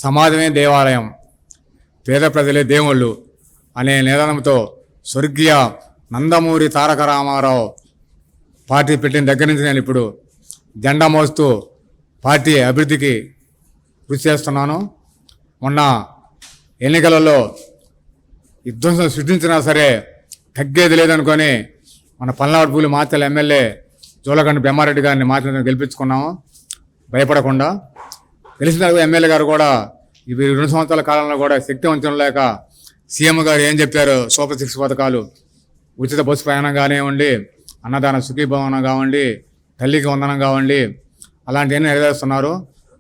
సమాజమే దేవాలయం, పేద ప్రజలే దేవుళ్ళు అనే నినాదంతో స్వర్గీయ నందమూరి తారక రామారావు పార్టీ పెట్టిన దగ్గర నుంచి నేను ఇప్పుడు జెండా మోస్తూ పార్టీ అభివృద్ధికి కృషి చేస్తున్నాను. మొన్న ఎన్నికలలో విధ్వంసం సృష్టించినా సరే తగ్గేది లేదనుకొని మన పల్నాడుపూలి మాచర్ల ఎమ్మెల్యే జోలకండ బ్రహ్మారెడ్డి గారిని మాత్రమే గెలిపించుకున్నాము భయపడకుండా. గెలిచిన ఎమ్మెల్యే గారు కూడా ఈ 2 సంవత్సరాల కాలంలో కూడా శక్తి వంచన లేక సీఎం గారు ఏం చెప్పారు, సూపర్ 6 పథకాలు, ఉచిత బస్సు ప్రయాణం కానివ్వండి, అన్నదాన సుఖీభవనం కావండి, తల్లికి వందనం కావండి, అలాంటివన్నీ నెరవేరుస్తున్నారు.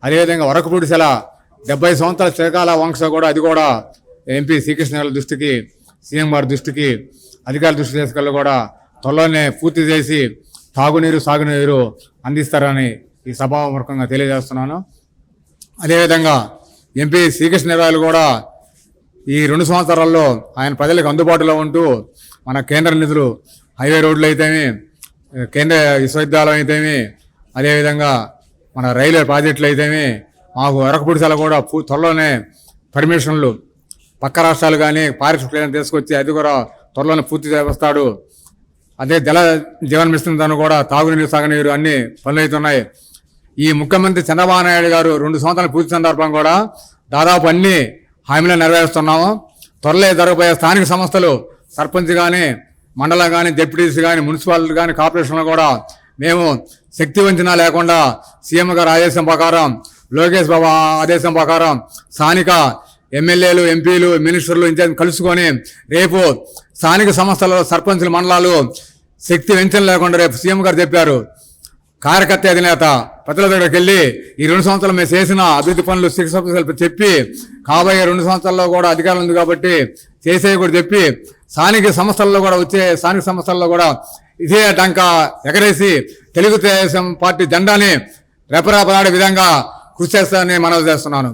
అదేవిధంగా వరకపూడిసెల 70 సంవత్సరాల శ్రీకాళ వంశ కూడా అది కూడా ఎంపీ శ్రీకృష్ణ గారి దృష్టికి, సీఎం గారి దృష్టికి, అధికారుల దృష్టి తీసుకెళ్ళి కూడా త్వరలోనే పూర్తి చేసి తాగునీరు సాగునీరు అందిస్తారని ఈ సభాముఖంగా తెలియజేస్తున్నాను. అదేవిధంగా ఎంపీ శ్రీకృష్ణరాయలు కూడా ఈ 2 సంవత్సరాల్లో ఆయన ప్రజలకు అందుబాటులో ఉంటూ మన కేంద్ర నిధులు, హైవే రోడ్లు అయితేమి, కేంద్ర విశ్వవిద్యాలయం అయితేమి, అదేవిధంగా మన రైల్వే ప్రాజెక్టులు అయితేమి, మాకు వరకపూడిసెల కూడా త్వరలోనే పర్మిషన్లు పక్క రాష్ట్రాలు కానీ పారిశ్రామిక తీసుకొచ్చి అది కూడా త్వరలోనే పూర్తి చేస్తాడు. అదే జల జీవన్ మిషన్ తను కూడా తాగునీరు సాగునీరు అన్ని పనులు అవుతున్నాయి. ఈ ముఖ్యమంత్రి చంద్రబాబు నాయుడు గారు 2 సంవత్సరాల పూర్తి సందర్భం కూడా దాదాపు అన్ని హామీలు నెరవేరుస్తున్నాము. త్వరలో జరగబోయే స్థానిక సంస్థలు సర్పంచ్ కానీ, మండలం కానీ, డిప్యూటీసీ కానీ, మున్సిపాలిటీ కానీ, కార్పొరేషన్లు కూడా మేము శక్తి వంచన లేకుండా సీఎం గారు ఆదేశం ప్రకారం, లోకేష్ బాబు ఆదేశం ప్రకారం స్థానిక ఎమ్మెల్యేలు, ఎంపీలు, మినిస్టర్లు ఇన్ఛార్జ్ కలుసుకొని రేపు స్థానిక సంస్థల సర్పంచుల మండలాలు శక్తి వంచన లేకుండా రేపు సీఎం గారు చెప్పారు. కార్యకర్త అధినేత ప్రజల దగ్గరికి వెళ్ళి ఈ 2 సంవత్సరాలు మేము చేసిన అభివృద్ధి పనులు చెప్పి కాబోయే 2 సంవత్సరాల్లో కూడా అధికారం ఉంది కాబట్టి చేసేవి కూడా చెప్పి స్థానిక సంస్థల్లో కూడా వచ్చే స్థానిక సంస్థల్లో కూడా ఇదే డంక ఎగరేసి తెలుగుదేశం పార్టీ జెండాని రెపరెపలాడే విధంగా కృషి చేస్తానని మనవి చేస్తున్నాను.